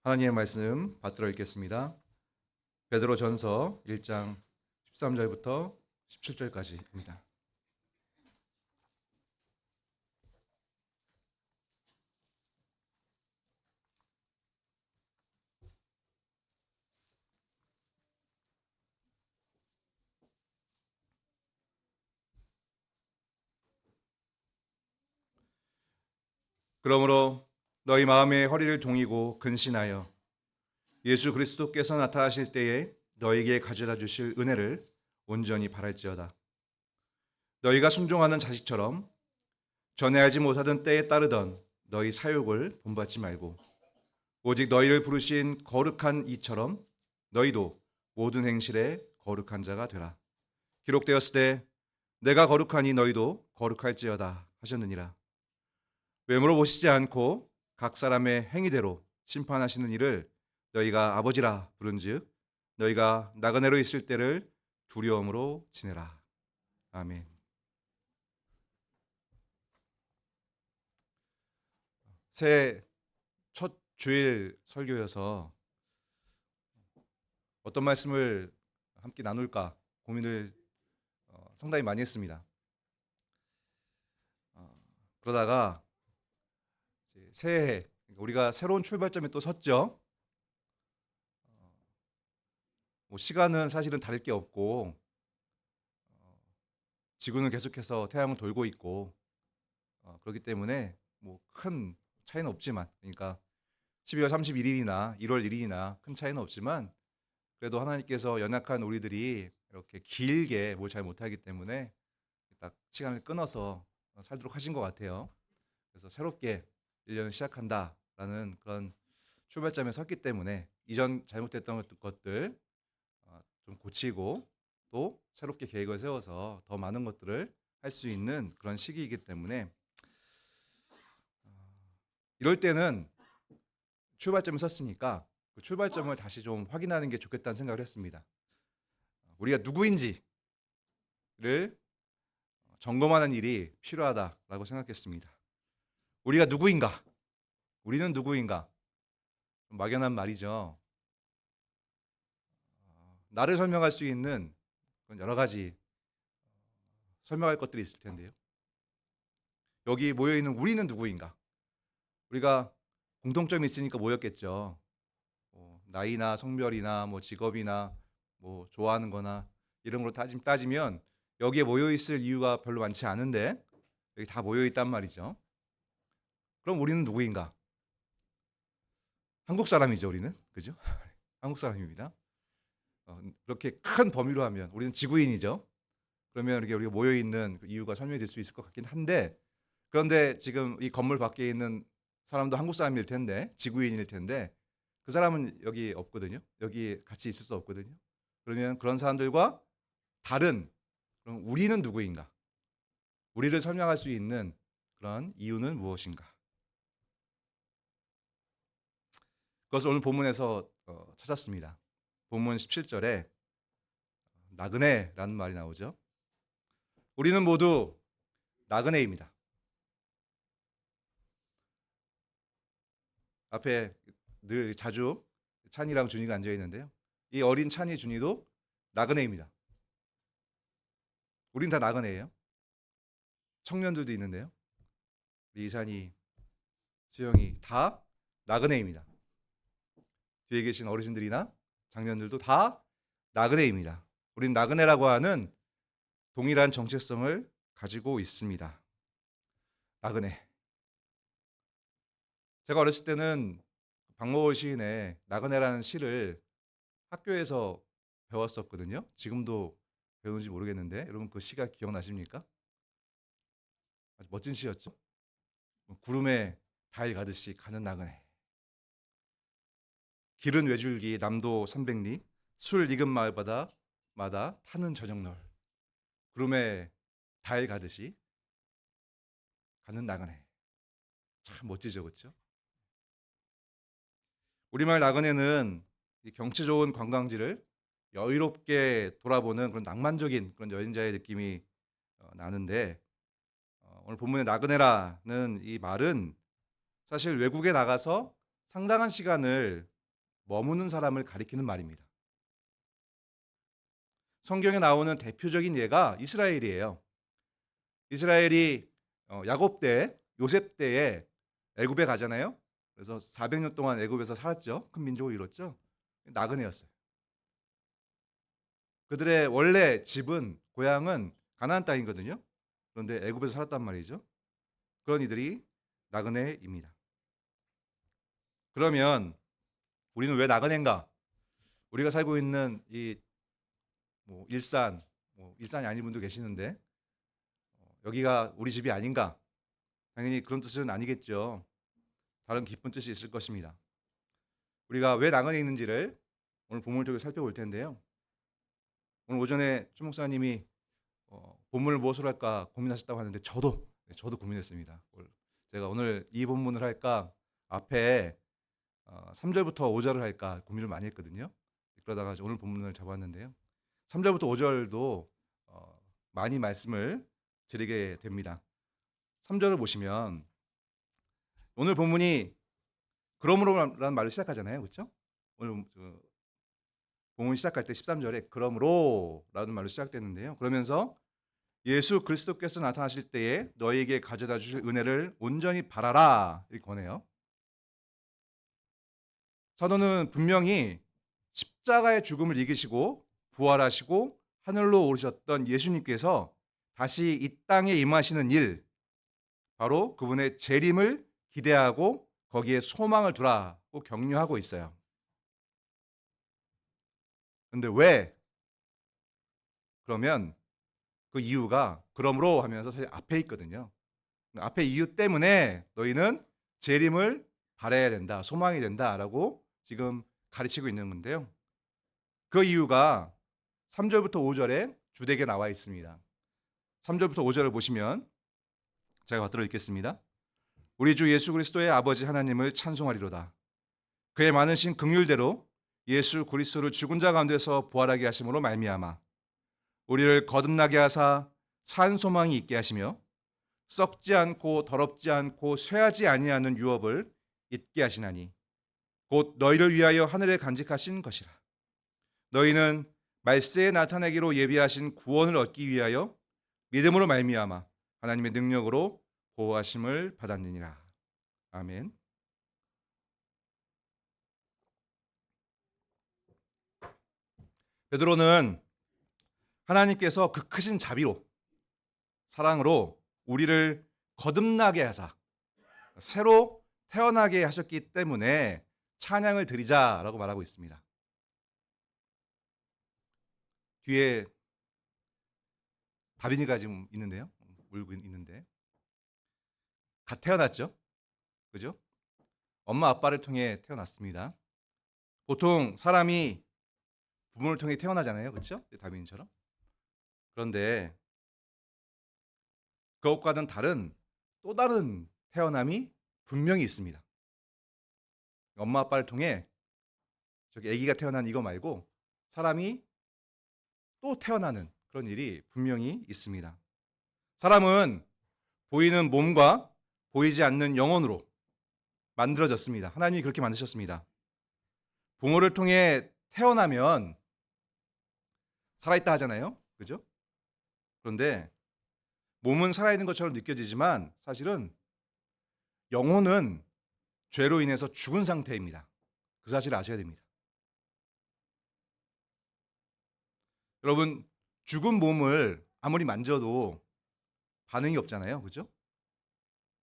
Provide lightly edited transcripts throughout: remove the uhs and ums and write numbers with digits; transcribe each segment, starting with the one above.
하나님의 말씀 받들어 읽겠습니다. 베드로전서 1장 13절부터 17절까지입니다. 그러므로 너희 마음의 허리를 동이고 근신하여 예수 그리스도께서 나타나실 때에 너희에게 가져다 주실 은혜를 온전히 바랄지어다. 너희가 순종하는 자식처럼 전에 알지 못하던 때에 따르던 너희 사욕을 본받지 말고 오직 너희를 부르신 거룩한 이처럼 너희도 모든 행실에 거룩한 자가 되라. 기록되었을 때 내가 거룩하니 너희도 거룩할지어다 하셨느니라. 외모로 보시지 않고 각 사람의 행위대로 심판하시는 이를 너희가 아버지라 부른즉 너희가 나그네로 있을 때를 두려움으로 지내라. 아멘. 새해 첫 주일 설교여서 어떤 말씀을 함께 나눌까 고민을 상당히 많이 했습니다. 그러다가 새해 우리가 새로운 출발점에 또 섰죠. 뭐 시간은 사실은 다를 게 없고 지구는 계속해서 태양을 돌고 있고 그렇기 때문에 뭐 큰 차이는 없지만 그러니까 12월 31일이나 1월 1일이나 큰 차이는 없지만 그래도 하나님께서 연약한 우리들이 이렇게 길게 뭘 잘 못하기 때문에 딱 시간을 끊어서 살도록 하신 것 같아요. 그래서 새롭게 1년을 시작한다라는 그런 출발점에 섰기 때문에 이전 잘못됐던 것들 좀 고치고 또 새롭게 계획을 세워서 더 많은 것들을 할 수 있는 그런 시기이기 때문에 이럴 때는 출발점을 섰으니까 그 출발점을 다시 좀 확인하는 게 좋겠다는 생각을 했습니다. 우리가 누구인지를 점검하는 일이 필요하다라고 생각했습니다. 우리가 누구인가? 우리는 누구인가? 막연한 말이죠. 나를 설명할 수 있는 여러 가지 설명할 것들이 있을 텐데요. 여기 모여 있는 우리는 누구인가? 우리가 공통점이 있으니까 모였겠죠. 나이나 성별이나 뭐 직업이나 뭐 좋아하는 거나 이런 걸 따지면 여기에 모여 있을 이유가 별로 많지 않은데 여기 다 모여 있단 말이죠. 그럼 우리는 누구인가? 한국 사람이죠, 우리는. 그죠? 한국 사람입니다. 그렇게 큰 범위로 하면 우리는 지구인이죠. 그러면 이렇게 우리가 모여 있는 그 이유가 설명이 될 수 있을 것 같긴 한데 그런데 지금 이 건물 밖에 있는 사람도 한국 사람일 텐데 지구인일 텐데 그 사람은 여기 없거든요. 여기 같이 있을 수 없거든요. 그러면 그런 사람들과 다른 그럼 우리는 누구인가? 우리를 설명할 수 있는 그런 이유는 무엇인가? 그것을 오늘 본문에서 찾았습니다. 본문 17절에 나그네라는 말이 나오죠. 우리는 모두 나그네입니다. 앞에 늘 자주 찬이랑 준이가 앉아 있는데요. 이 어린 찬이 준이도 나그네입니다. 우린 다 나그네예요. 청년들도 있는데요. 이산이, 수영이 다 나그네입니다. 뒤에 계신 어르신들이나 장년들도 다 나그네입니다. 우린 나그네라고 하는 동일한 정체성을 가지고 있습니다. 나그네. 제가 어렸을 때는 박모월 시인의 나그네라는 시를 학교에서 배웠었거든요. 지금도 배우는지 모르겠는데 여러분 그 시가 기억나십니까? 아주 멋진 시였죠. 구름에 달 가듯이 가는 나그네. 길은 외줄기 남도 300리 술 익은 마을바다마다 타는 저녁널 구름에 달 가듯이 가는 나그네. 참 멋지죠, 그렇죠? 우리말 나그네는 이 경치 좋은 관광지를 여유롭게 돌아보는 그런 낭만적인 그런 여행자의 느낌이 나는데 오늘 본문의 나그네라는 이 말은 사실 외국에 나가서 상당한 시간을 머무는 사람을 가리키는 말입니다. 성경에 나오는 대표적인 예가 이스라엘이에요. 이스라엘이 야곱 때, 요셉 때에 애굽에 가잖아요. 그래서 400년 동안 애굽에서 살았죠. 큰 민족을 이뤘죠. 나그네였어요. 그들의 원래 집은 고향은 가나안 땅이거든요. 그런데 애굽에서 살았단 말이죠. 그런 이들이 나그네입니다. 그러면 우리는 왜 나그네인가? 우리가 살고 있는 이 일산, 일산이 아닌 분도 계시는데 여기가 우리 집이 아닌가? 당연히 그런 뜻은 아니겠죠. 다른 깊은 뜻이 있을 것입니다. 우리가 왜 나그네 있는지를 오늘 본문을 통해 살펴볼 텐데요. 오늘 오전에 최 목사님이 본문을 무엇으로 할까 고민하셨다고 하는데 저도 고민했습니다. 제가 오늘 이 본문을 할까 앞에 3절부터 5절을 할까 고민을 많이 했거든요. 그러다가 오늘 본문을 잡았는데요. 3절부터 5절도 많이 말씀을 드리게 됩니다. 3절을 보시면 오늘 본문이 그러므로라는 말로 시작하잖아요. 그렇죠? 오늘 본문 시작할 때 13절에 그러므로라는 말로 시작되는데요. 그러면서 예수 그리스도께서 나타나실 때에 너희에게 가져다 주실 은혜를 온전히 바라라 이렇게 권해요. 사도는 분명히 십자가의 죽음을 이기시고 부활하시고 하늘로 오르셨던 예수님께서 다시 이 땅에 임하시는 일, 바로 그분의 재림을 기대하고 거기에 소망을 두라고 격려하고 있어요. 그런데 왜? 그러면 그 이유가 그러므로 하면서 사실 앞에 있거든요. 앞에 이유 때문에 너희는 재림을 바라야 된다, 소망이 된다라고 지금 가르치고 있는 건데요. 그 이유가 3절부터 5절에 주되게 나와 있습니다. 3절부터 5절을 보시면 제가 받들어 읽겠습니다. 우리 주 예수 그리스도의 아버지 하나님을 찬송하리로다. 그의 많으신 긍휼대로 예수 그리스도를 죽은 자 가운데서 부활하게 하심으로 말미암아 우리를 거듭나게 하사 산 소망이 있게 하시며 썩지 않고 더럽지 않고 쇠하지 아니하는 유업을 잊게 하시나니 곧 너희를 위하여 하늘에 간직하신 것이라. 너희는 말세에 나타내기로 예비하신 구원을 얻기 위하여 믿음으로 말미암아 하나님의 능력으로 보호하심을 받았느니라. 아멘. 베드로는 하나님께서 그 크신 자비로 사랑으로 우리를 거듭나게 하사 새로 태어나게 하셨기 때문에 찬양을 드리자라고 말하고 있습니다. 뒤에 다빈이가 지금 있는데요. 울고 있는데 갓 태어났죠. 그죠? 엄마 아빠를 통해 태어났습니다. 보통 사람이 부모를 통해 태어나잖아요. 그렇죠? 다빈이처럼. 그런데 그것과는 다른 또 다른 태어남이 분명히 있습니다. 엄마 아빠를 통해 저기 아기가 태어난 이거 말고 사람이 또 태어나는 그런 일이 분명히 있습니다. 사람은 보이는 몸과 보이지 않는 영혼으로 만들어졌습니다. 하나님이 그렇게 만드셨습니다. 부모를 통해 태어나면 살아있다 하잖아요. 그죠? 그런데 몸은 살아있는 것처럼 느껴지지만 사실은 영혼은 죄로 인해서 죽은 상태입니다. 그 사실을 아셔야 됩니다. 여러분, 죽은 몸을 아무리 만져도 반응이 없잖아요. 그죠?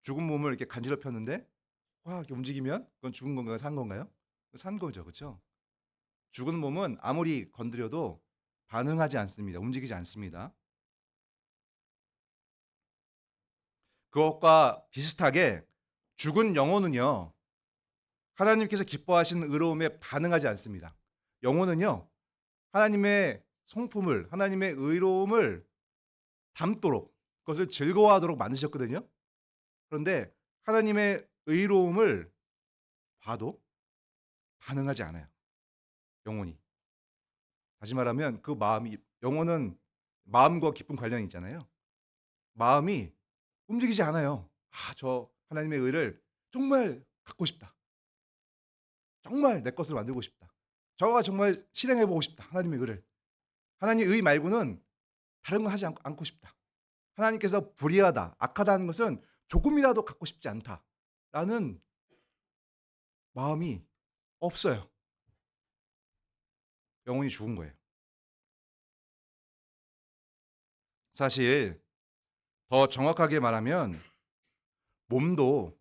죽은 몸을 이렇게 간지럽혔는데 와, 이렇게 움직이면 그건 죽은 건가요? 산 건가요? 산 거죠. 그렇죠? 죽은 몸은 아무리 건드려도 반응하지 않습니다. 움직이지 않습니다. 그것과 비슷하게 죽은 영혼은요. 하나님께서 기뻐하시는 의로움에 반응하지 않습니다. 영혼은요. 하나님의 성품을, 하나님의 의로움을 담도록 그것을 즐거워하도록 만드셨거든요. 그런데 하나님의 의로움을 봐도 반응하지 않아요. 영혼이. 다시 말하면 그 마음이 영혼은 마음과 깊은 관련이 있잖아요. 마음이 움직이지 않아요. 저 하나님의 의를 정말 갖고 싶다. 정말 내 것으로 만들고 싶다. 저가 정말 실행해 보고 싶다. 하나님의 의를. 하나님의 의 말고는 다른 거 하지 않고 싶다. 하나님께서 불의하다, 악하다는 것은 조금이라도 갖고 싶지 않다라는 마음이 없어요. 영혼이 죽은 거예요. 사실 더 정확하게 말하면 몸도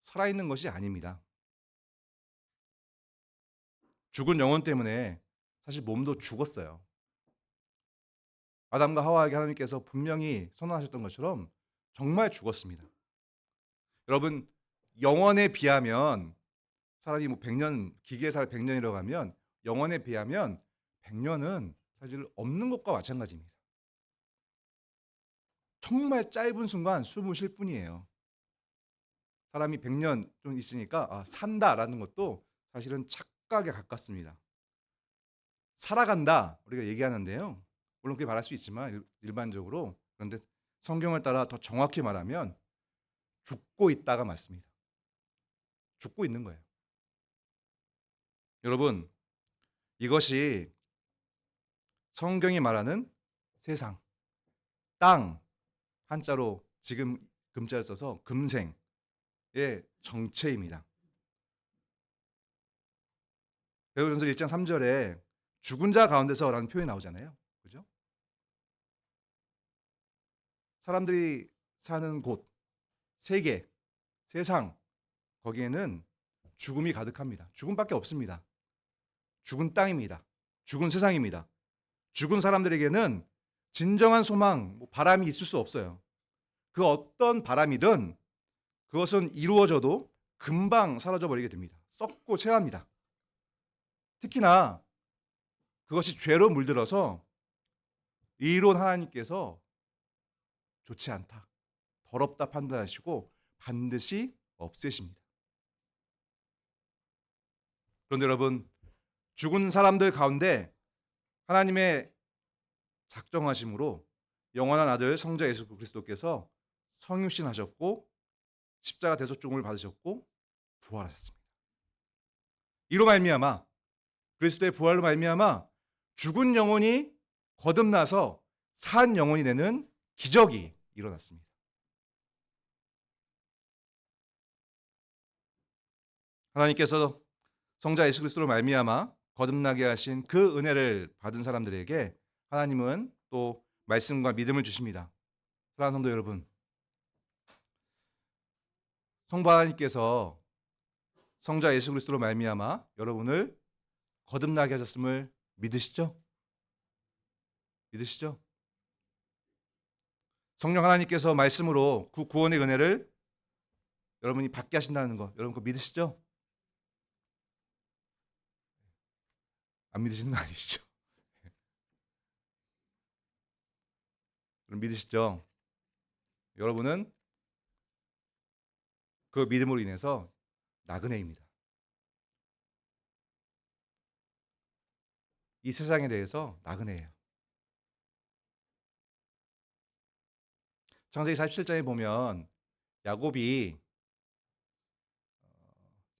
살아있는 것이 아닙니다. 죽은 영혼 때문에 사실 몸도 죽었어요. 아담과 하와에게 하나님께서 분명히 선언하셨던 것처럼 정말 죽었습니다. 여러분, 영원에 비하면 사람이 뭐 100년, 기계에 살 100년이라고 하면 영원에 비하면 100년은 사실 없는 것과 마찬가지입니다. 정말 짧은 순간 숨을 쉴 뿐이에요. 사람이 100년 좀 있으니까 산다라는 것도 사실은 착각에 가깝습니다. 살아간다 우리가 얘기하는데요. 물론 그렇게 말할 수 있지만 일반적으로, 그런데 성경을 따라 더 정확히 말하면 죽고 있다가 맞습니다. 죽고 있는 거예요. 여러분, 이것이 성경이 말하는 세상, 땅, 한자로 지금 금자를 써서 금생의 정체입니다. 베드로전서 1장 3절에 죽은 자 가운데서라는 표현이 나오잖아요. 그죠? 사람들이 사는 곳, 세계, 세상, 거기에는 죽음이 가득합니다. 죽음밖에 없습니다. 죽은 땅입니다. 죽은 세상입니다. 죽은 사람들에게는 진정한 소망, 바람이 있을 수 없어요. 그 어떤 바람이든 그것은 이루어져도 금방 사라져 버리게 됩니다. 썩고 체합니다. 특히나 그것이 죄로 물들어서 이론 하나님께서 좋지 않다, 더럽다 판단하시고 반드시 없애십니다. 그런데 여러분, 죽은 사람들 가운데 하나님의 작정하심으로 영원한 아들 성자 예수 그리스도께서 성육신하셨고 십자가 대속중을 받으셨고 부활하셨습니다. 이로 말미암아, 그리스도의 부활로 말미암아 죽은 영혼이 거듭나서 산 영혼이 되는 기적이 일어났습니다. 하나님께서 성자 예수 그리스도로 말미암아 거듭나게 하신 그 은혜를 받은 사람들에게 하나님은 또 말씀과 믿음을 주십니다. 사랑하는 성도 여러분, 성부 하나님께서 성자 예수 그리스도로 말미암아 여러분을 거듭나게 하셨음을 믿으시죠? 믿으시죠? 성령 하나님께서 말씀으로 그 구원의 은혜를 여러분이 받게 하신다는 거, 여러분 그거 믿으시죠? 안 믿으시는 거 아니시죠? 여러분 믿으시죠? 여러분은 그 믿음으로 인해서 나그네입니다. 이 세상에 대해서 나그네예요. 창세기 47장에 보면 야곱이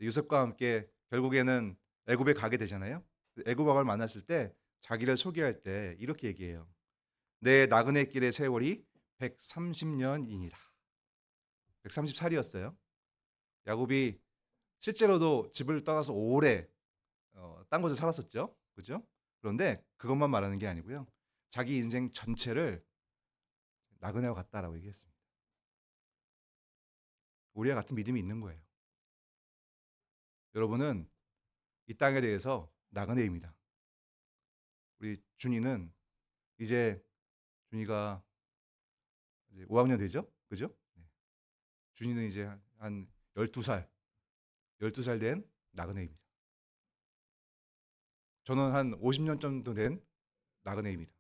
요셉과 함께 결국에는 애굽에 가게 되잖아요. 애굽 왕을 만났을 때 자기를 소개할 때 이렇게 얘기해요. 내 나그네 길의 세월이 130년이니라. 130살이었어요. 야곱이 실제로도 집을 떠나서 오래 딴 곳에 살았었죠. 그죠? 그런데 그것만 말하는 게 아니고요. 자기 인생 전체를 나그네와 같다라고 얘기했습니다. 우리와 같은 믿음이 있는 거예요. 여러분은 이 땅에 대해서 나그네입니다. 우리 준이는 이제 준이가 이제 5학년 되죠? 그죠? 네. 준이는 이제 한 12살, 12살 된 나그네입니다. 저는 한 50년 정도 된 나그네입니다.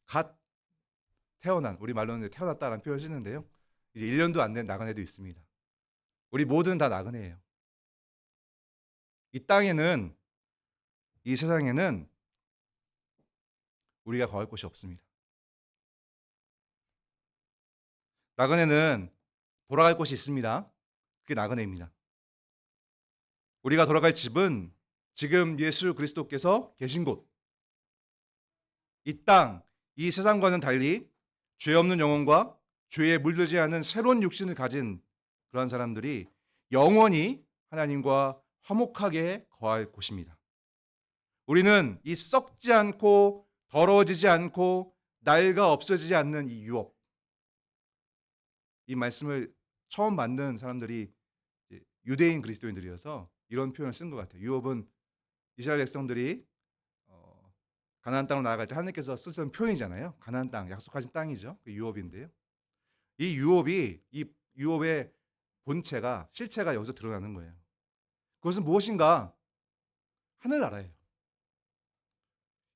갓 태어난, 우리 말로는 태어났다라는 표현을 쓰는데요. 이제 1년도 안 된 나그네도 있습니다. 우리 모두는 다 나그네예요. 이 땅에는, 이 세상에는 우리가 거할 곳이 없습니다. 나그네는 돌아갈 곳이 있습니다. 그게 나그네입니다. 우리가 돌아갈 집은 지금 예수 그리스도께서 계신 곳, 이 땅, 이 세상과는 달리 죄 없는 영혼과 죄에 물들지 않은 새로운 육신을 가진 그러한 사람들이 영원히 하나님과 화목하게 거할 곳입니다. 우리는 이 썩지 않고 더러워지지 않고 낡아 없어지지 않는 이 유업, 이 말씀을 처음 만든 사람들이 유대인 그리스도인들이어서 이런 표현을 쓴 것 같아요. 유업은 이스라엘 백성들이 가나안 땅으로 나아갈 때 하나님께서 쓰신 표현이잖아요. 가나안 땅, 약속하신 땅이죠. 그 유업인데요. 이 유업의 본체가 실체가 여기서 드러나는 거예요. 그것은 무엇인가? 하늘나라예요.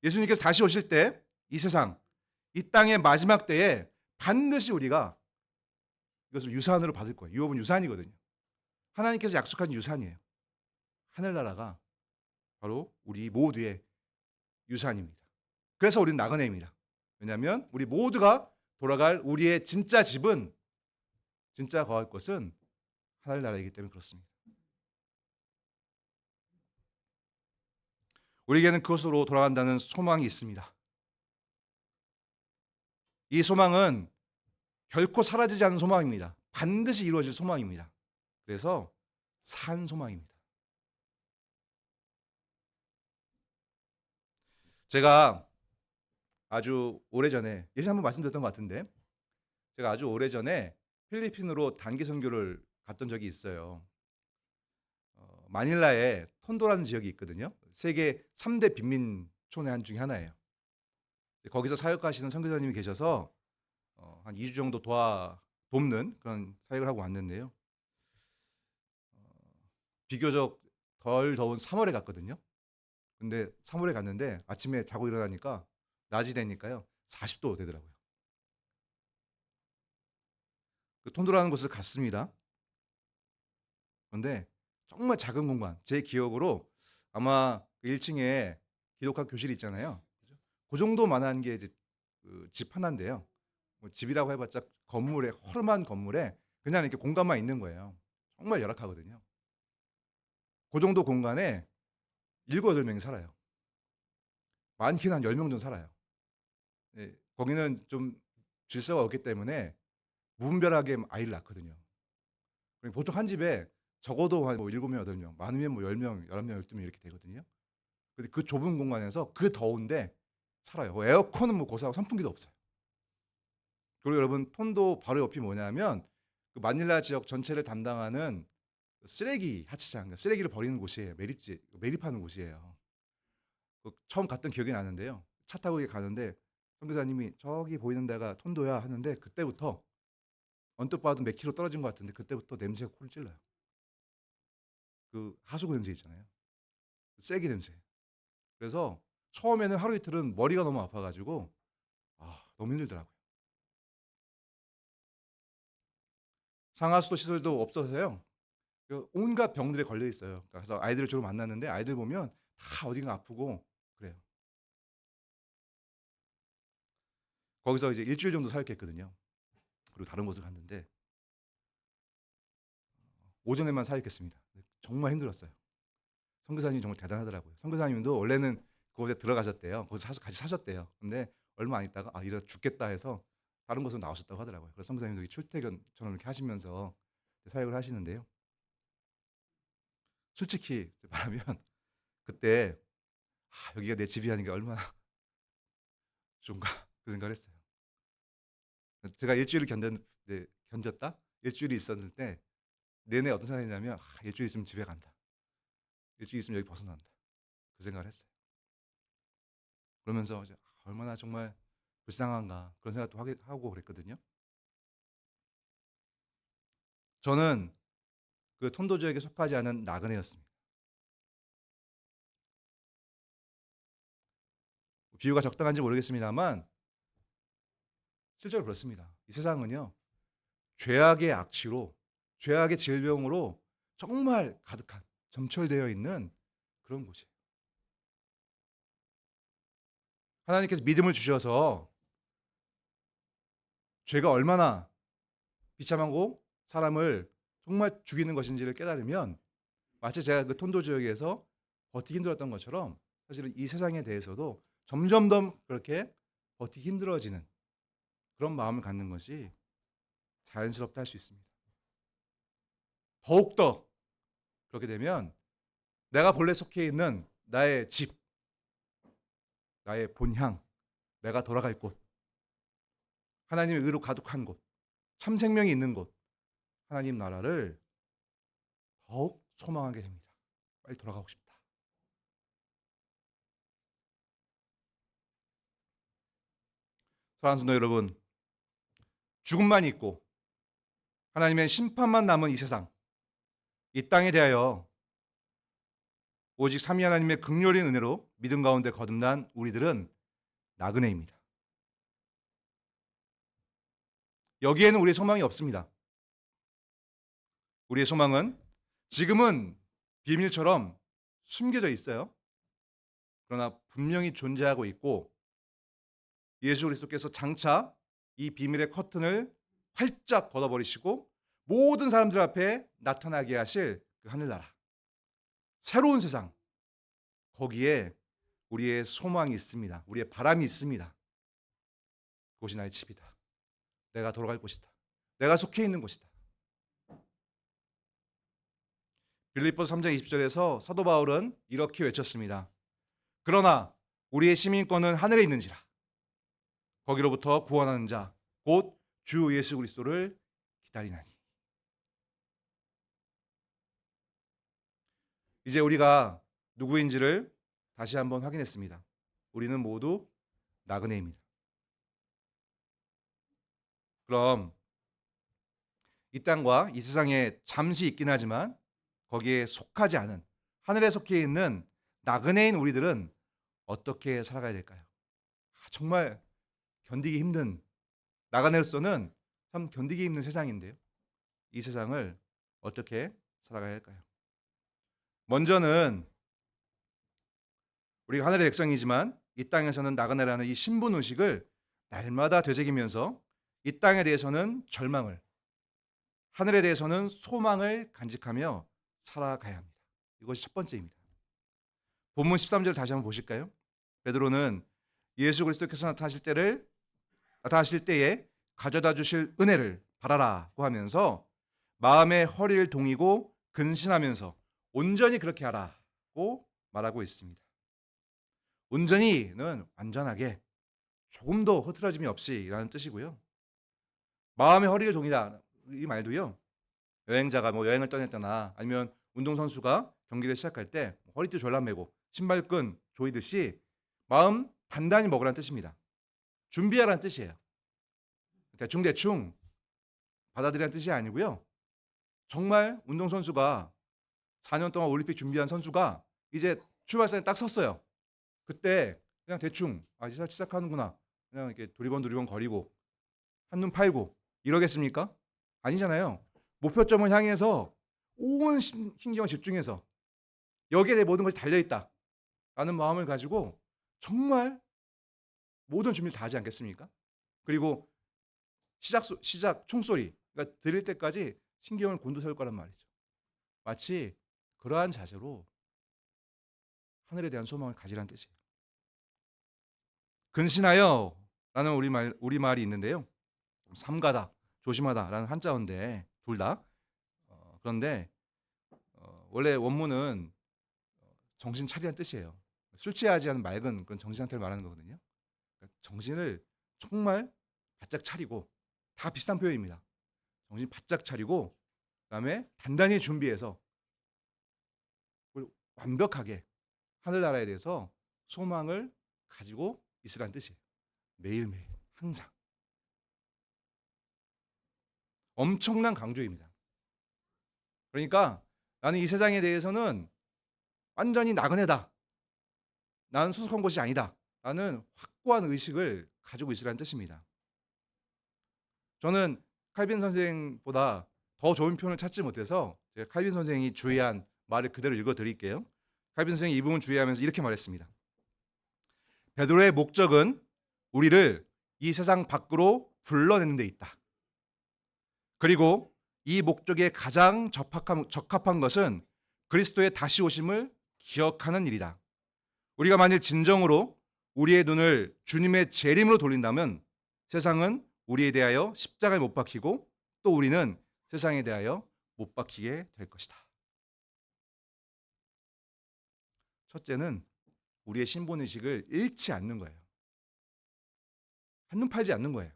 예수님께서 다시 오실 때 이 세상, 이 땅의 마지막 때에 반드시 우리가 이것을 유산으로 받을 거예요. 유업은 유산이거든요. 하나님께서 약속한 유산이에요. 하늘나라가 바로 우리 모두의 유산입니다. 그래서 우리는 나그네입니다. 왜냐하면 우리 모두가 돌아갈 우리의 진짜 집은, 진짜 거할 곳은 하늘나라이기 때문에 그렇습니다. 우리에게는 그것으로 돌아간다는 소망이 있습니다. 이 소망은 결코 사라지지 않는 소망입니다. 반드시 이루어질 소망입니다. 그래서 산 소망입니다. 제가 아주 오래전에, 예전에 한번 말씀드렸던 것 같은데, 제가 아주 오래전에 필리핀으로 단기 선교를 갔던 적이 있어요. 마닐라에 톤도라는 지역이 있거든요. 세계 3대 빈민촌의 한 중에 하나예요. 거기서 사역하시는 선교사님이 계셔서 한 2주 정도 돕는 그런 사역을 하고 왔는데요. 비교적 덜 더운 3월에 갔거든요. 근데 3월에 갔는데 아침에 자고 일어나니까 낮이 되니까요 40도 되더라고요. 그 톤도라는 곳을 갔습니다. 그런데 정말 작은 공간, 제 기억으로 아마 1층에 기독학 교실이 있잖아요. 그 정도만한 게 이제 그집 하나인데요. 뭐 집이라고 해봤자 건물에, 허름한 건물에 그냥 이렇게 공간만 있는 거예요. 정말 열악하거든요. 그 정도 공간에 7, 8명이 살아요. 많게는 한 10명 정도 살아요. 네, 거기는 좀 질서가 없기 때문에 무분별하게 아이를 낳거든요. 보통 한 집에 적어도 한 뭐 7명, 8명, 많으면 뭐 10명, 11명, 12명 이렇게 되거든요. 근데 그 좁은 공간에서 그 더운데 살아요. 뭐 에어컨은 뭐 고사하고 선풍기도 없어요. 그리고 여러분 톤도 바로 옆이 뭐냐면 그 마닐라 지역 전체를 담당하는 쓰레기 하치장, 그러니까 쓰레기를 버리는 곳이에요. 매립하는 곳이에요. 처음 갔던 기억이 나는데요. 차 타고 가는데 선교사님이 저기 보이는 데가 톤도야 하는데 그때부터 언뜻 봐도 몇 킬로 떨어진 것 같은데 그때부터 냄새가 코를 찔러요. 그 하수구 냄새 있잖아요. 쓰레기 냄새. 그래서 처음에는 하루 이틀은 머리가 너무 아파가지고 너무 힘들더라고요. 상하수도 시설도 없어서요. 온갖 병들에 걸려 있어요. 그래서 아이들을 주로 만났는데 아이들 보면 다 어딘가 아프고 그래요. 거기서 이제 일주일 정도 사역했거든요. 그리고 다른 곳을 갔는데 오전에만 사역했습니다. 정말 힘들었어요. 선교사님이 정말 대단하더라고요. 선교사님도 원래는 그곳에 들어가셨대요. 거기서 같이 사셨대요. 근데 얼마 안 있다가 이러다 죽겠다 해서 다른 곳으로 나오셨다고 하더라고요. 그래서 선교사님도 출퇴근처럼 이렇게 하시면서 사역을 하시는데요. 솔직히 말하면 그때 여기가 내 집이 아닌 게 얼마나 좋은가 그 생각을 했어요. 제가 일주일을 견뎠다? 일주일이 있었을 때 내내 어떤 생각이냐면 일주일 있으면 집에 간다. 일주일 있으면 여기 벗어난다. 그 생각을 했어요. 그러면서 이제 얼마나 정말 불쌍한가 그런 생각도 하고 그랬거든요. 저는 그 톤도 지역에 속하지 않은 나그네였습니다. 비유가 적당한지 모르겠습니다만 실제로 그렇습니다. 이 세상은요. 죄악의 악취로 죄악의 질병으로 정말 가득한 점철되어 있는 그런 곳이에요. 하나님께서 믿음을 주셔서 죄가 얼마나 비참하고 사람을 정말 죽이는 것인지를 깨달으면 마치 제가 그 톤도 지역에서 버티기 힘들었던 것처럼 사실은 이 세상에 대해서도 점점 더 그렇게 버티기 힘들어지는 그런 마음을 갖는 것이 자연스럽다 할 수 있습니다. 더욱더 그렇게 되면 내가 본래 속해 있는 나의 집, 나의 본향, 내가 돌아갈 곳, 하나님의 의로 가득한 곳, 참 생명이 있는 곳, 하나님 나라를 더욱 소망하게 됩니다. 빨리 돌아가고 싶다. 사랑하는 성도 여러분, 죽음만 있고 하나님의 심판만 남은 이 세상, 이 땅에 대하여 오직 삼위 하나님의 긍휼인 은혜로 믿음 가운데 거듭난 우리들은 나그네입니다. 여기에는 우리의 소망이 없습니다. 우리의 소망은 지금은 비밀처럼 숨겨져 있어요. 그러나 분명히 존재하고 있고 예수 그리스도께서 장차 이 비밀의 커튼을 활짝 걷어버리시고 모든 사람들 앞에 나타나게 하실 그 하늘나라, 새로운 세상, 거기에 우리의 소망이 있습니다. 우리의 바람이 있습니다. 그곳이 나의 집이다. 내가 돌아갈 곳이다. 내가 속해 있는 곳이다. 빌립보서 3장 20절에서 사도 바울은 이렇게 외쳤습니다. 그러나 우리의 시민권은 하늘에 있는지라. 거기로부터 구원하는 자, 곧 주 예수 그리스도를 기다리나니. 이제 우리가 누구인지를 다시 한번 확인했습니다. 우리는 모두 나그네입니다. 그럼 이 땅과 이 세상에 잠시 있긴 하지만 거기에 속하지 않은 하늘에 속해 있는 나그네인 우리들은 어떻게 살아가야 될까요? 정말 견디기 힘든, 나그네로서는 참 견디기 힘든 세상인데요. 이 세상을 어떻게 살아가야 할까요? 먼저는 우리가 하늘의 백성이지만 이 땅에서는 나그네라는 이 신분 의식을 날마다 되새기면서 이 땅에 대해서는 절망을, 하늘에 대해서는 소망을 간직하며 살아가야 합니다. 이것이 첫 번째입니다. 본문 13절 다시 한번 보실까요? 베드로는 예수 그리스도께서 나타나실 때에 가져다 주실 은혜를 바라라고 하면서 마음의 허리를 동이고 근신하면서 온전히 그렇게 하라고 말하고 있습니다. 온전히는 완전하게 조금도 흐트러짐이 없이라는 뜻이고요. 마음의 허리를 동이다 이 말도요. 여행자가 여행을 떠났거나 아니면 운동선수가 경기를 시작할 때 허리띠 졸라매고 신발끈 조이듯이 마음 단단히 먹으라는 뜻입니다. 준비하라는 뜻이에요. 대충 받아들이라는 뜻이 아니고요. 정말 운동선수가 4년 동안 올림픽 준비한 선수가 이제 출발선에 딱 섰어요. 그때 그냥 대충 이제 시작하는구나. 그냥 이렇게 두리번 거리고 한눈 팔고 이러겠습니까? 아니잖아요. 목표점을 향해서 온 신경을 집중해서 여기에 내 모든 것이 달려있다 라는 마음을 가지고 정말 모든 준비를 다 하지 않겠습니까? 그리고 시작 총소리가 들릴 때까지 신경을 곤두세울 거란 말이죠. 마치 그러한 자세로 하늘에 대한 소망을 가지라는 뜻이에요. 근신하여 라는 우리말이 있는데요. 삼가다, 조심하다 라는 한자어인데 둘 다. 그런데 원래 원문은 정신 차리라는 뜻이에요. 술 취하지 않은 맑은 그런 정신 상태를 말하는 거거든요. 그러니까 정신을 정말 바짝 차리고 다 비슷한 표현입니다. 정신 바짝 차리고 그다음에 단단히 준비해서 완벽하게 하늘나라에 대해서 소망을 가지고 있으라는 뜻이에요. 매일매일 항상. 엄청난 강조입니다. 그러니까 나는 이 세상에 대해서는 완전히 나그네다. 나는 소속한 곳이 아니다. 라는 확고한 의식을 가지고 있으라는 뜻입니다. 저는 칼빈 선생보다 더 좋은 표현을 찾지 못해서 제가 칼빈 선생이 주의한 말을 그대로 읽어드릴게요. 칼빈 선생이 이 부분 주의하면서 이렇게 말했습니다. 베드로의 목적은 우리를 이 세상 밖으로 불러내는 데 있다. 그리고 이 목적에 가장 적합한 것은 그리스도의 다시 오심을 기억하는 일이다. 우리가 만일 진정으로 우리의 눈을 주님의 재림으로 돌린다면 세상은 우리에 대하여 십자가에 못 박히고 또 우리는 세상에 대하여 못 박히게 될 것이다. 첫째는 우리의 신분의식을 잃지 않는 거예요. 한눈 팔지 않는 거예요.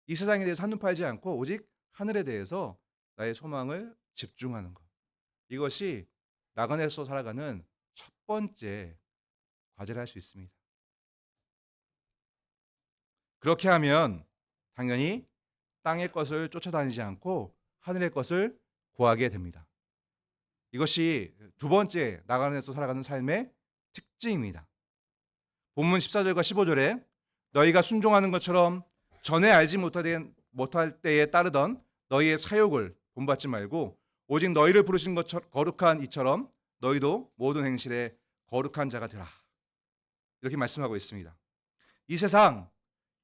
이 세상에 대해서 한눈 팔지 않고 오직 하늘에 대해서 나의 소망을 집중하는 것. 이것이 나그네에서 살아가는 첫 번째 과제를 할 수 있습니다. 그렇게 하면 당연히 땅의 것을 쫓아다니지 않고 하늘의 것을 구하게 됩니다. 이것이 두 번째 나그네에서 살아가는 삶의 특징입니다. 본문 14절과 15절에 너희가 순종하는 것처럼 전에 알지 못할 때에 따르던 너희의 사욕을 본받지 말고 오직 너희를 부르신 것처럼 거룩한 이처럼 너희도 모든 행실에 거룩한 자가 되라. 이렇게 말씀하고 있습니다. 이 세상,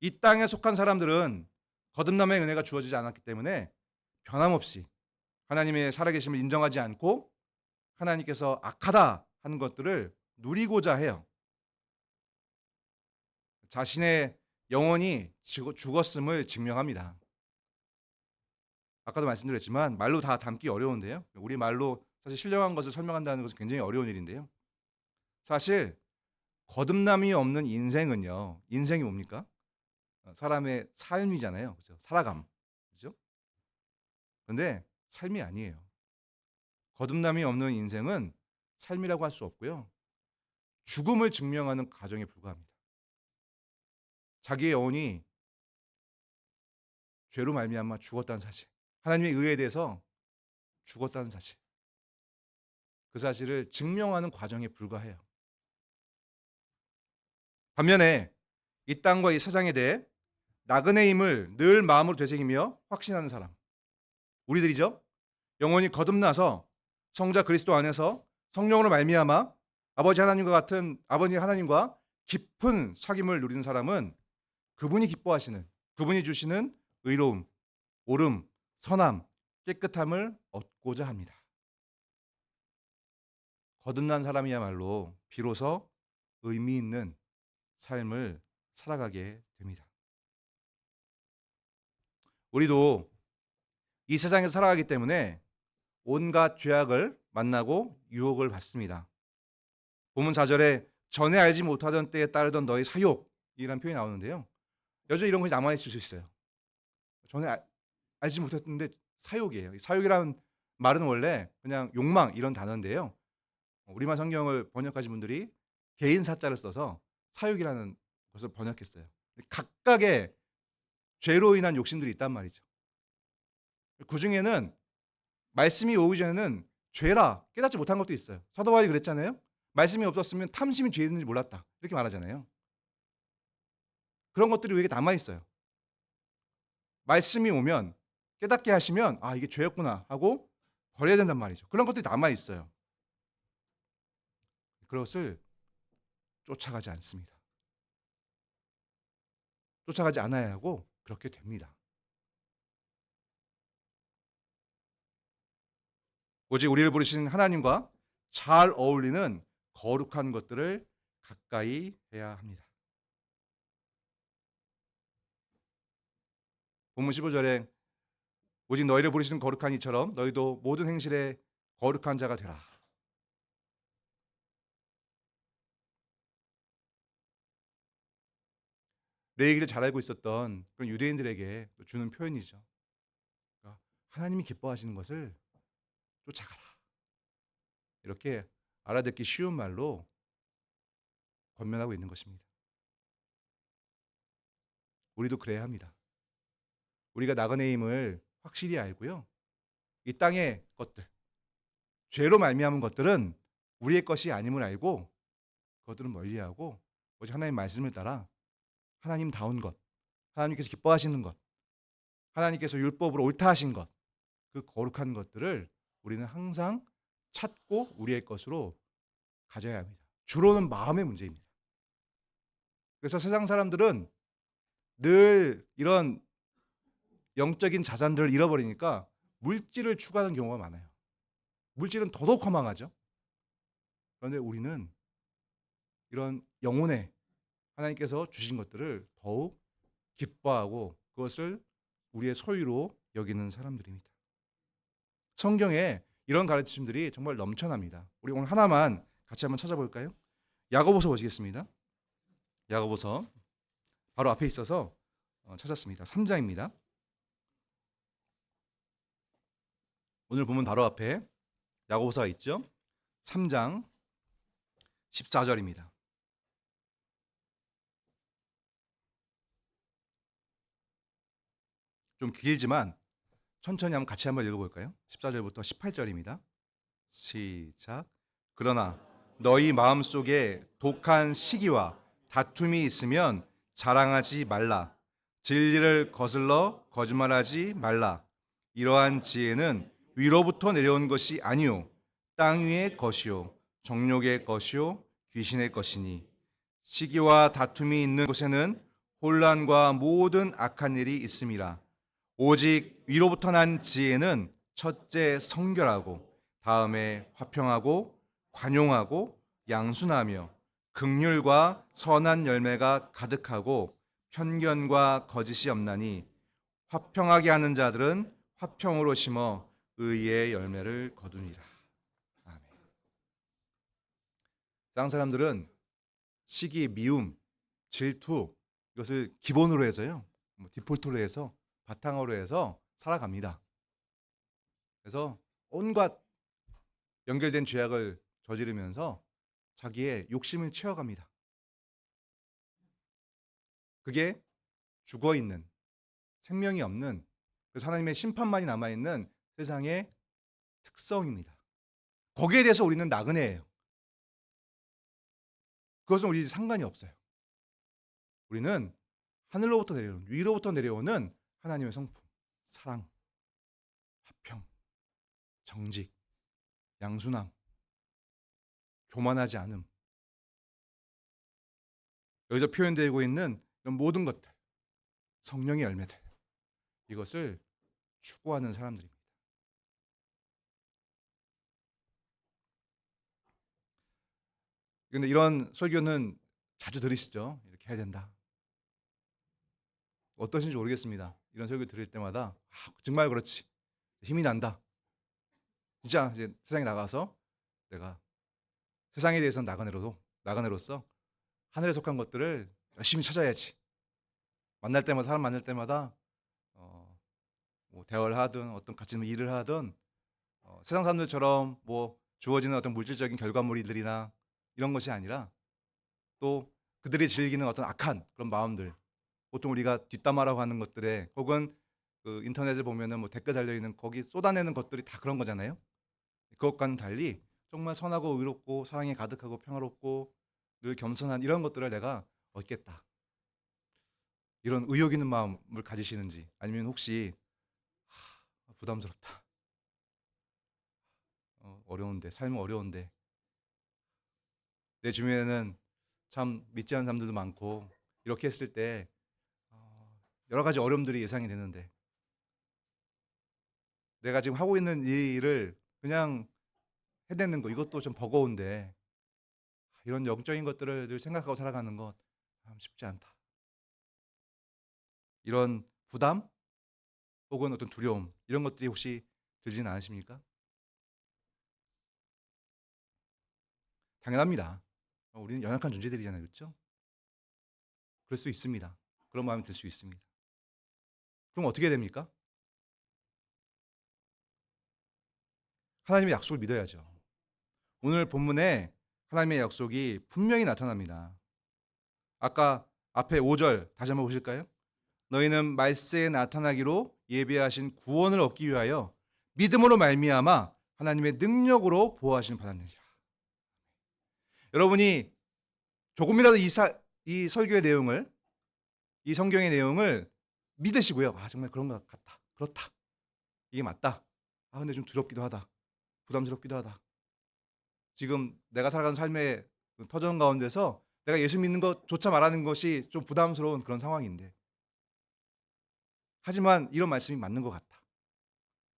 이 땅에 속한 사람들은 거듭남의 은혜가 주어지지 않았기 때문에 변함없이 하나님의 살아계심을 인정하지 않고 하나님께서 악하다 하는 것들을 누리고자 해요. 자신의 영혼이 죽었음을 증명합니다. 아까도 말씀드렸지만 말로 다 담기 어려운데요. 우리 말로 사실 신령한 것을 설명한다는 것은 굉장히 어려운 일인데요. 사실 거듭남이 없는 인생은요. 인생이 뭡니까? 사람의 삶이잖아요. 그렇죠? 살아감. 그렇죠? 그런데 삶이 아니에요. 거듭남이 없는 인생은 삶이라고 할 수 없고요. 죽음을 증명하는 과정에 불과합니다. 자기의 영혼이 죄로 말미암아 죽었다는 사실, 하나님의 의에 대해서 죽었다는 사실, 그 사실을 증명하는 과정에 불과해요. 반면에 이 땅과 이 세상에 대해 나그네임을 늘 마음으로 되새기며 확신하는 사람, 우리들이죠. 영혼이 거듭나서 성자 그리스도 안에서 성령으로 말미암아 아버지 하나님과 깊은 사귐을 누리는 사람은 그분이 기뻐하시는, 그분이 주시는 의로움, 옳음, 선함, 깨끗함을 얻고자 합니다. 거듭난 사람이야말로 비로소 의미 있는 삶을 살아가게 됩니다. 우리도 이 세상에서 살아가기 때문에 온갖 죄악을 만나고 유혹을 받습니다. 본문 4절에 전에 알지 못하던 때에 따르던 너희 사욕이라는 표현이 나오는데요. 여전히 이런 것이 남아있을 수 있어요. 전에 알지 못했는데 사욕이에요. 사욕이라는 말은 원래 그냥 욕망 이런 단어인데요. 우리말 성경을 번역하신 분들이 개인 사자를 써서 사욕이라는 것을 번역했어요. 각각의 죄로 인한 욕심들이 있단 말이죠. 그 중에는 말씀이 오기 전에는 죄라 깨닫지 못한 것도 있어요. 사도 바울이 그랬잖아요. 말씀이 없었으면 탐심이 죄인지 몰랐다. 이렇게 말하잖아요. 그런 것들이 우리에게 남아있어요. 말씀이 오면 깨닫게 하시면 아 이게 죄였구나 하고 버려야 된단 말이죠. 그런 것들이 남아있어요. 그것을 쫓아가지 않습니다. 쫓아가지 않아야 하고 그렇게 됩니다. 오직 우리를 부르신 하나님과 잘 어울리는 거룩한 것들을 가까이 해야 합니다. 본문 15절에 오직 너희를 부르시는 거룩한 이처럼 너희도 모든 행실에 거룩한 자가 되라. 레위기를 잘 알고 있었던 그런 유대인들에게 주는 표현이죠. 그러니까 하나님이 기뻐하시는 것을 쫓아가라. 이렇게 알아듣기 쉬운 말로 권면하고 있는 것입니다. 우리도 그래야 합니다. 우리가 나그네임을 확실히 알고요. 이 땅의 것들, 죄로 말미암은 것들은 우리의 것이 아님을 알고 그것들은 멀리하고 오직 하나님의 말씀을 따라 하나님다운 것, 하나님께서 기뻐하시는 것, 하나님께서 율법으로 옳다 하신 것, 그 거룩한 것들을 우리는 항상 찾고 우리의 것으로 가져야 합니다. 주로는 마음의 문제입니다. 그래서 세상 사람들은 늘 이런 영적인 자산들을 잃어버리니까 물질을 추구하는 경우가 많아요. 물질은 더더욱 허망하죠. 그런데 우리는 이런 영혼에 하나님께서 주신 것들을 더욱 기뻐하고 그것을 우리의 소유로 여기는 사람들입니다. 성경에 이런 가르침들이 정말 넘쳐납니다. 우리 오늘 하나만 같이 한번 찾아볼까요? 야고보서 보시겠습니다. 야고보서 바로 앞에 있어서 찾았습니다. 3장입니다. 오늘 보면 바로 앞에 야고보서가 있죠. 3장 14절입니다. 좀 길지만 천천히 한번 같이 한번 읽어볼까요? 14절부터 18절입니다. 시작. 그러나 너희 마음속에 독한 시기와 다툼이 있으면 자랑하지 말라. 진리를 거슬러 거짓말하지 말라. 이러한 지혜는 위로부터 내려온 것이 아니요 땅 위의 것이요 정욕의 것이요 귀신의 것이니 시기와 다툼이 있는 곳에는 혼란과 모든 악한 일이 있음이라. 오직 위로부터 난 지혜는 첫째 성결하고 다음에 화평하고 관용하고 양순하며 긍휼과 선한 열매가 가득하고 편견과 거짓이 없나니 화평하게 하는 자들은 화평으로 심어 의의 열매를 거두니라. 아멘. 세상 사람들은 시기, 미움, 질투 이것을 기본으로 해서요. 디폴트로 해서 바탕으로 해서 살아갑니다. 그래서 온갖 연결된 죄악을 저지르면서 자기의 욕심을 채워갑니다. 그게 죽어있는 생명이 없는 그래서 하나님의 심판만이 남아있는 세상의 특성입니다. 거기에 대해서 우리는 나그네예요. 그것은 우리 상관이 없어요. 우리는 하늘로부터 내려오는 위로부터 내려오는 하나님의 성품, 사랑, 화평, 정직, 양순함, 교만하지 않음. 여기서 표현되고 있는 이런 모든 것들, 성령의 열매들, 이것을 추구하는 사람들입니다. 그런데 이런 설교는 자주 들으시죠? 이렇게 해야 된다. 어떠신지 모르겠습니다. 이런 설교 들을 때마다 정말 그렇지. 힘이 난다. 진짜 이제 세상에 나가서 내가 세상에 대해서는 나그네로서 하늘에 속한 것들을 열심히 찾아야지. 만날 때마다 사람 만날 때마다 뭐 대화를 하든 어떤 같이 일을 하든 세상 사람들처럼 뭐 주어지는 어떤 물질적인 결과물들이나 이런 것이 아니라 또 그들이 즐기는 어떤 악한 그런 마음들 보통 우리가 뒷담화라고 하는 것들에 혹은 그 인터넷을 보면은 뭐 댓글 달려 있는 거기 쏟아내는 것들이 다 그런 거잖아요. 그것과는 달리 정말 선하고 의롭고 사랑에 가득하고 평화롭고 늘 겸손한 이런 것들을 내가 얻겠다. 이런 의욕 있는 마음을 가지시는지 아니면 혹시 부담스럽다. 어려운데 삶은 어려운데 내 주변에는 참 믿지 않는 사람들도 많고 이렇게 했을 때 여러 가지 어려움들이 예상이 되는데 내가 지금 하고 있는 이 일을 그냥 해내는 거 이것도 좀 버거운데 이런 영적인 것들을 늘 생각하고 살아가는 것 쉽지 않다. 이런 부담 혹은 어떤 두려움 이런 것들이 혹시 들지는 않으십니까? 당연합니다. 우리는 연약한 존재들이잖아요, 그렇죠? 그럴 수 있습니다. 그런 마음이 들 수 있습니다. 그럼 어떻게 됩니까? 하나님의 약속을 믿어야죠. 오늘 본문에 하나님의 약속이 분명히 나타납니다. 아까 앞에 5절 다시 한번 보실까요? 너희는 말세에 나타나기로 예비하신 구원을 얻기 위하여 믿음으로 말미암아 하나님의 능력으로 보호하심을 받았느니라. 여러분이 조금이라도 이 설교의 내용을 이 성경의 내용을 믿으시고요. 정말 그런 것 같다. 그렇다. 이게 맞다. 근데 좀 두렵기도 하다. 부담스럽기도 하다. 지금 내가 살아가는 삶의 터전 가운데서 내가 예수 믿는 것조차 말하는 것이 좀 부담스러운 그런 상황인데 하지만 이런 말씀이 맞는 것 같다.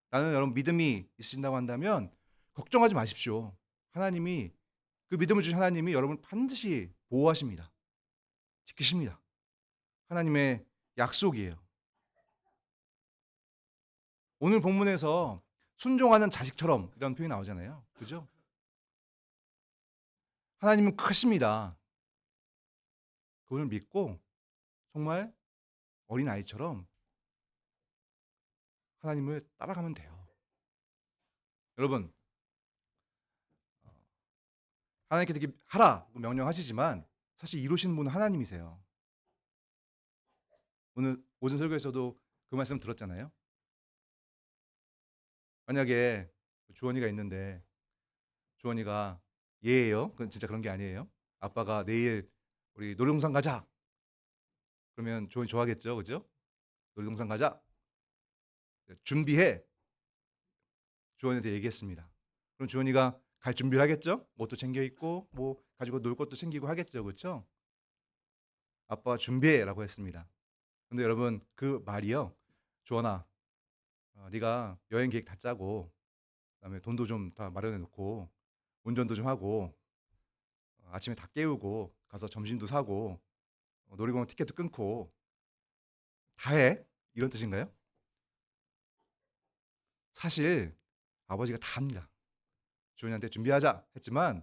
나는 여러분 믿음이 있으신다고 한다면 걱정하지 마십시오. 하나님이 그 믿음을 주신 하나님이 여러분을 반드시 보호하십니다. 지키십니다. 하나님의 약속이에요. 오늘 본문에서 순종하는 자식처럼 이런 표현이 나오잖아요. 그죠? 하나님은 크십니다. 그분을 믿고 정말 어린아이처럼 하나님을 따라가면 돼요. 여러분, 하나님께 되게 하라고 명령하시지만 사실 이루시는 분은 하나님이세요. 오늘 오전 설교에서도 그 말씀 들었잖아요. 만약에 주원이가 있는데 주원이가 얘예요. 그건 진짜 그런 게 아니에요. 아빠가 내일 우리 놀이동산 가자. 그러면 주원이 좋아하겠죠, 그죠? 놀이동산 가자. 준비해. 주원이한테 얘기했습니다. 그럼 주원이가 갈 준비를 하겠죠? 옷도 챙겨 입고 뭐 가지고 놀 것도 챙기고 하겠죠, 그렇죠? 아빠가 준비해라고 했습니다. 근데 여러분 그 말이요, 주원아, 네가 여행 계획 다 짜고 그다음에 돈도 좀 다 마련해 놓고 운전도 좀 하고 아침에 다 깨우고 가서 점심도 사고 놀이공원 티켓도 끊고 다 해? 이런 뜻인가요? 사실 아버지가 다 합니다. 주원이한테 준비하자 했지만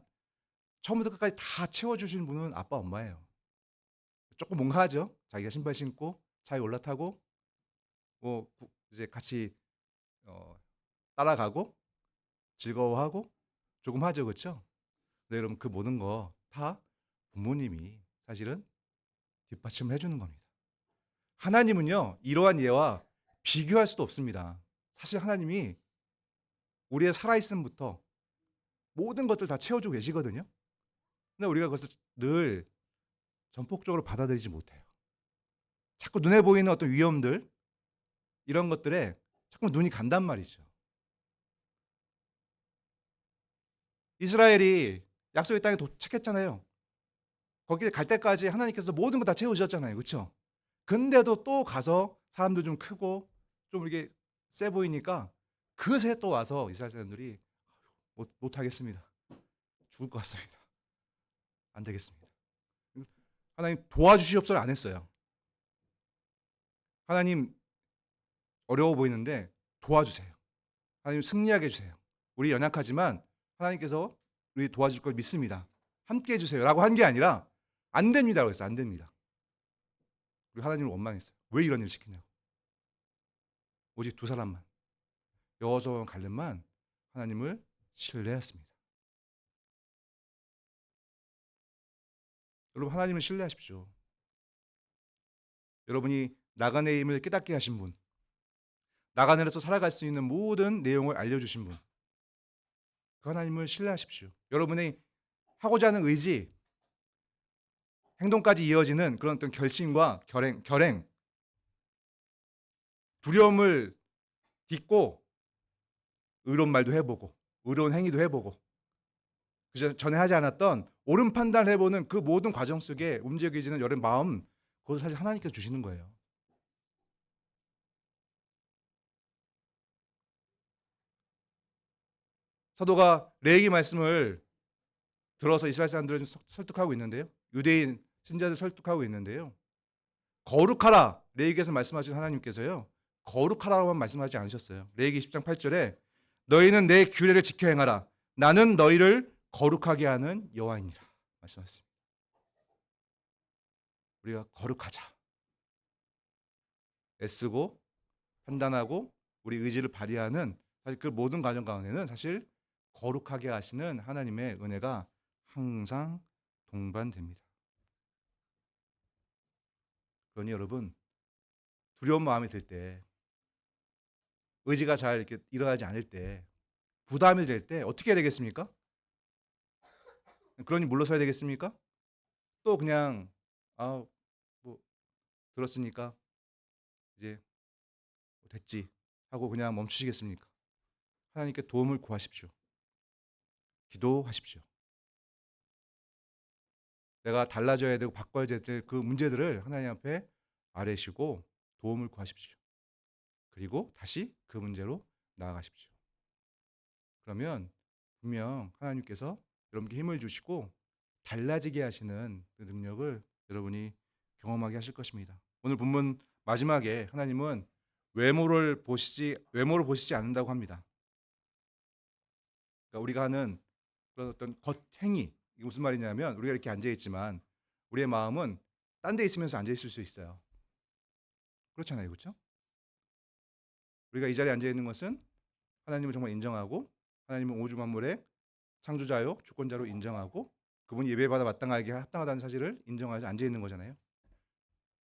처음부터 끝까지 다 채워주시는 분은 아빠 엄마예요. 조금 뭔가 하죠. 자기가 신발 신고 차에 올라타고 뭐 이제 같이 어, 따라가고 즐거워하고 조금 하죠, 그렇죠? 네, 여러분 그 모든 거 다 부모님이 사실은 뒷받침을 해주는 겁니다. 하나님은요 이러한 예와 비교할 수도 없습니다. 사실 하나님이 우리의 살아있음부터 모든 것들 다 채워주고 계시거든요. 근데 우리가 그것을 늘 전폭적으로 받아들이지 못해요. 자꾸 눈에 보이는 어떤 위험들 이런 것들에 자꾸 눈이 간단 말이죠. 이스라엘이 약속의 땅에 도착했잖아요. 거기에 갈 때까지 하나님께서 모든 거 다 채우셨잖아요. 그렇죠? 근데도 또 가서 사람들 좀 크고 좀 이렇게 세 보이니까 그새 또 와서 이스라엘 사람들이 못 하겠습니다. 죽을 것 같습니다. 안 되겠습니다. 하나님 도와주시옵소서 안 했어요. 하나님 어려워 보이는데 도와주세요. 하나님 승리하게 해주세요. 우리 연약하지만 하나님께서 우리 도와줄 걸 믿습니다. 함께 해주세요라고 한 게 아니라 안 됩니다라고 했어요. 안 됩니다. 우리 하나님을 원망했어요. 왜 이런 일을 시키냐고. 오직 두 사람만 여호수아와 갈렙만 하나님을 신뢰했습니다. 여러분 하나님을 신뢰하십시오. 여러분이 나간의 힘을 깨닫게 하신 분, 나간에서 살아갈 수 있는 모든 내용을 알려주신 분, 그 하나님을 신뢰하십시오. 여러분의 하고자 하는 의지, 행동까지 이어지는 그런 어떤 결심과 결행, 두려움을 딛고 의로운 말도 해보고 의로운 행위도 해보고 그 전에 하지 않았던 옳은 판단을 해보는 그 모든 과정 속에 움직여지는 여러분 마음, 그것을 사실 하나님께서 주시는 거예요. 사도가 레위기 말씀을 들어서 이스라엘 사람들을 설득하고 있는데요. 유대인 신자들 설득하고 있는데요. 거룩하라. 레위기에서 말씀하신 하나님께서요. 거룩하라고만 말씀하지 않으셨어요. 레위기 10장 8절에 너희는 내 규례를 지켜 행하라. 나는 너희를 거룩하게 하는 여호와이니라 말씀하셨습니다. 우리가 거룩하자. 애쓰고 판단하고 우리 의지를 발휘하는 사실 그 모든 과정 가운데는 사실 거룩하게 하시는 하나님의 은혜가 항상 동반됩니다. 그러니 여러분 두려운 마음이 들 때, 의지가 잘 이렇게 일어나지 않을 때, 부담이 될 때 어떻게 해야 되겠습니까? 그러니 물러서야 되겠습니까? 또 그냥 아, 뭐 들었으니까 이제 됐지 하고 그냥 멈추시겠습니까? 하나님께 도움을 구하십시오. 기도하십시오. 내가 달라져야 되고 바꿔야 될 그 문제들을 하나님 앞에 아뢰시고 도움을 구하십시오. 그리고 다시 그 문제로 나아가십시오. 그러면 분명 하나님께서 여러분께 힘을 주시고 달라지게 하시는 그 능력을 여러분이 경험하게 하실 것입니다. 오늘 본문 마지막에 하나님은 외모를 보시지 않는다고 합니다. 그러니까 우리가 하는 그런 어떤 겉행위, 이게 무슨 말이냐면 우리가 이렇게 앉아 있지만 우리의 마음은 딴 데 있으면서 앉아 있을 수 있어요. 그렇잖아요. 그렇죠? 우리가 이 자리에 앉아 있는 것은 하나님을 정말 인정하고 하나님은 우주 만물의 창조자요 주권자로 인정하고 그분이 예배받아 마땅하게 합당하다는 사실을 인정하지 앉아 있는 거잖아요.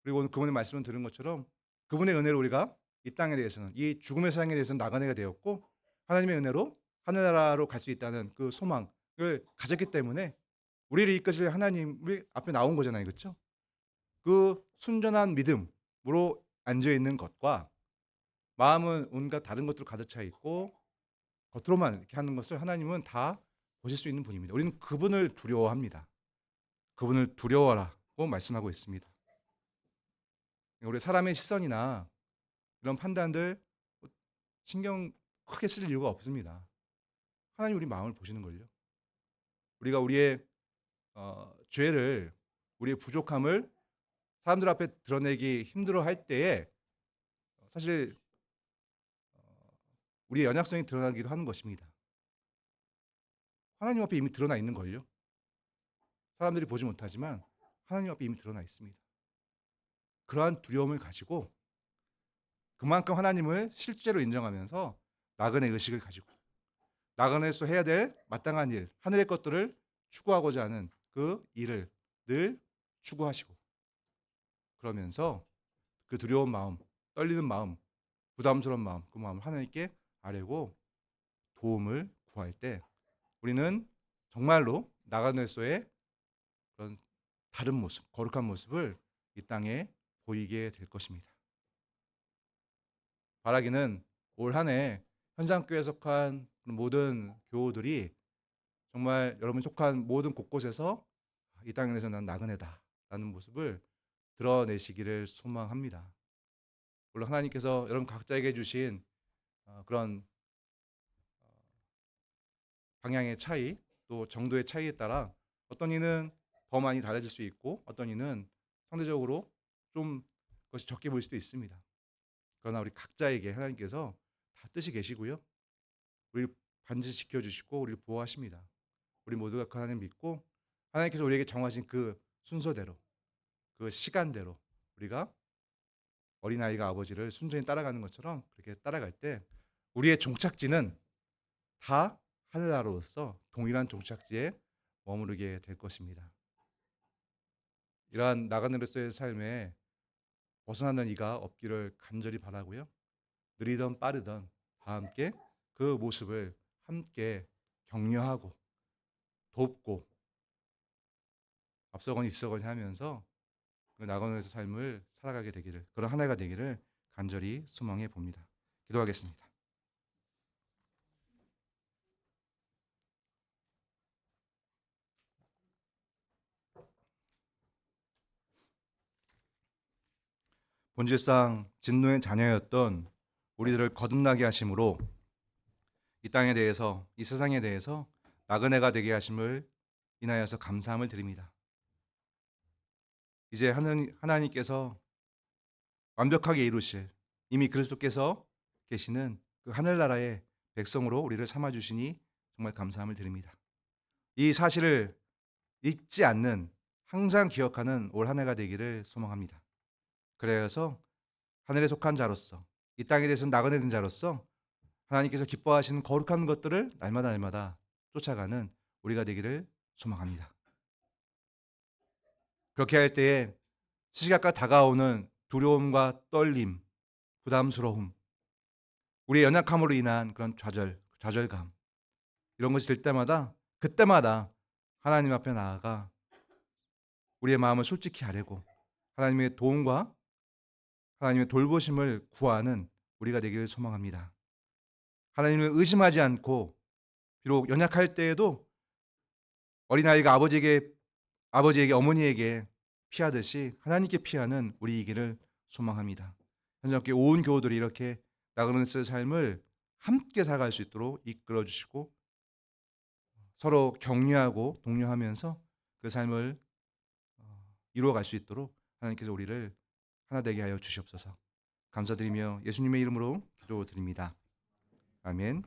그리고 오늘 그분의 말씀을 들은 것처럼 그분의 은혜로 우리가 이 땅에 대해서는 이 죽음의 세상에 대해서는 나그네가 되었고 하나님의 은혜로 하늘나라로 갈 수 있다는 그 소망을 가졌기 때문에 우리를 이끄실 하나님이 앞에 나온 거잖아요. 그렇죠? 그 순전한 믿음으로 앉아 있는 것과 마음은 온갖 다른 것들로 가득 차 있고 겉으로만 이렇게 하는 것을 하나님은 다 보실 수 있는 분입니다. 우리는 그분을 두려워합니다. 그분을 두려워하라고 말씀하고 있습니다. 우리 사람의 시선이나 이런 판단들 신경 크게 쓸 이유가 없습니다. 하나님 우리 마음을 보시는 걸요. 우리가 우리의 죄를 우리의 부족함을 사람들 앞에 드러내기 힘들어할 때에 사실 우리의 연약성이 드러나기도 하는 것입니다. 하나님 앞에 이미 드러나 있는 걸요. 사람들이 보지 못하지만 하나님 앞에 이미 드러나 있습니다. 그러한 두려움을 가지고 그만큼 하나님을 실제로 인정하면서 나그네 의식을 가지고 나그네에서 해야 될 마땅한 일, 하늘의 것들을 추구하고자 하는 그 일을 늘 추구하시고 그러면서 그 두려운 마음, 떨리는 마음, 부담스러운 마음, 그 마음을 하나님께 아뢰고 도움을 구할 때 우리는 정말로 나그네에서의 그런 다른 모습, 거룩한 모습을 이 땅에 보이게 될 것입니다. 바라기는 올 한 해 현상교회에 속한 모든 교우들이 정말 여러분 속한 모든 곳곳에서 이 땅에서 난 나그네다라는 모습을 드러내시기를 소망합니다. 물론 하나님께서 여러분 각자에게 주신 그런 방향의 차이 또 정도의 차이에 따라 어떤 이는 더 많이 달라질 수 있고 어떤 이는 상대적으로 좀 그것이 적게 보일 수도 있습니다. 그러나 우리 각자에게 하나님께서 다 뜻이 계시고요. 우리를 반드시 지켜주시고 우리를 보호하십니다. 우리 모두가 그 하나님 믿고 하나님께서 우리에게 정하신 그 순서대로 그 시간대로 우리가 어린아이가 아버지를 순전히 따라가는 것처럼 그렇게 따라갈 때 우리의 종착지는 다 하늘나라로서 동일한 종착지에 머무르게 될 것입니다. 이러한 나그네로서의 삶에 벗어나는 이가 없기를 간절히 바라고요. 느리던 빠르던 다 함께 그 모습을 함께 격려하고 돕고 앞서거니 뒤서거니 하면서 그 나그네의 삶을 살아가게 되기를 그런 한 해가 되기를 간절히 소망해 봅니다. 기도하겠습니다. 본질상 진노의 자녀였던 우리들을 거듭나게 하심으로 이 땅에 대해서 이 세상에 대해서 나그네가 되게 하심을 인하여서 감사함을 드립니다. 이제 하나님께서 완벽하게 이루실 이미 그리스도께서 계시는 그 하늘나라의 백성으로 우리를 삼아 주시니 정말 감사함을 드립니다. 이 사실을 잊지 않는 항상 기억하는 올 한 해가 되기를 소망합니다. 그래서 하늘에 속한 자로서 이 땅에 대해서는 나그네 된 자로서 하나님께서 기뻐하시는 거룩한 것들을 날마다 쫓아가는 우리가 되기를 소망합니다. 그렇게 할 때에 시시각각 다가오는 두려움과 떨림, 부담스러움, 우리의 연약함으로 인한 그런 좌절감 이런 것이 들 때마다 그때마다 하나님 앞에 나아가 우리의 마음을 솔직히 아뢰고 하나님의 도움과 하나님의 돌보심을 구하는 우리가 되기를 소망합니다. 하나님을 의심하지 않고 비록 연약할 때에도 어린아이가 아버지에게 어머니에게 피하듯이 하나님께 피하는 우리이기를 소망합니다. 현장교회 온 교우들이 이렇게 나그네의 삶을 함께 살아갈 수 있도록 이끌어 주시고 서로 격려하고 독려하면서 그 삶을 이루어갈 수 있도록 하나님께서 우리를 하나 되게 하여 주시옵소서. 감사드리며 예수님의 이름으로 기도드립니다. 아멘.